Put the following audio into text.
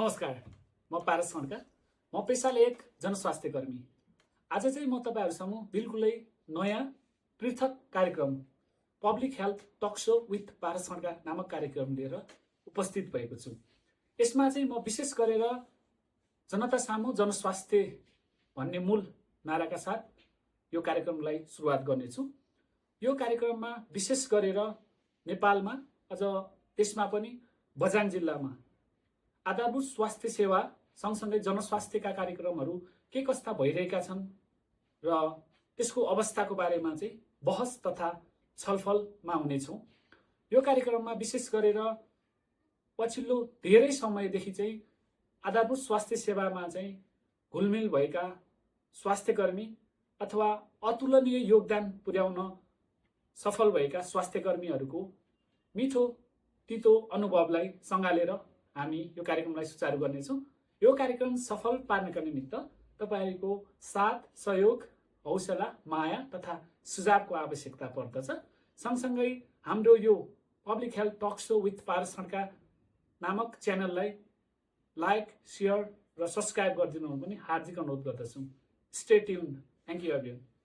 नमस्कार, म पारस खड्का। म पेसाले एक जनस्वास्थ्य कर्मी। आज चाहिँ म तपाईहरुसम्म बिल्कुलै नयाँ पृथक कार्यक्रम public health talk show with Paras Khadka नामक कार्यक्रम लिएर उपस्थित भएको छु। यसमा चाहिँ म विशेष गरेर जनता सामु जनस्वास्थ्य भन्ने मूल नाराका साथ यो कार्यक्रमलाई सुरुवात गर्नेछु। यो कार्यक्रममा विशेष गरेर नेपालमा अझ त्यसमा पनि बझाङ जिल्लामा आधारभूत स्वास्थ्य सेवा सँगसँगै जनस्वास्थ्यका कार्यक्रमहरू के कस्ता भइरहेका छन् र त्यसको अवस्थाको बारेमा चाहिँ बहस तथा छलफलमा हुनेछौँ। यो कार्यक्रममा विशेष गरेर पछिल्लो धेरै समयदेखि चाहिँ आधारभूत स्वास्थ्य सेवामा चाहिँ घुलमिल भएका स्वास्थ्यकर्मी अथवा अतुलनीय योगदान पुर्याउन सफल भएका स्वास्थ्यकर्मीहरूको मिठो तितो अनुभवलाई सँगालेर हामी यो कार्यक्रमलाई सुचारू गर्नेछौँ। यो कार्यक्रम सफल पार्नका निमित्त तपाईहरुको साथ, सहयोग, हौसला, माया तथा सुझावको आवश्यकता पर्दछ। सँगसँगै हाम्रो यो public health talk show with Paras Khadka नामक च्यानललाई लाइक, शेयर र सब्स्क्राइब गरिदिनु पनि हार्दिक अनुरोध गर्दछु। Stay tuned. Thank you everyone.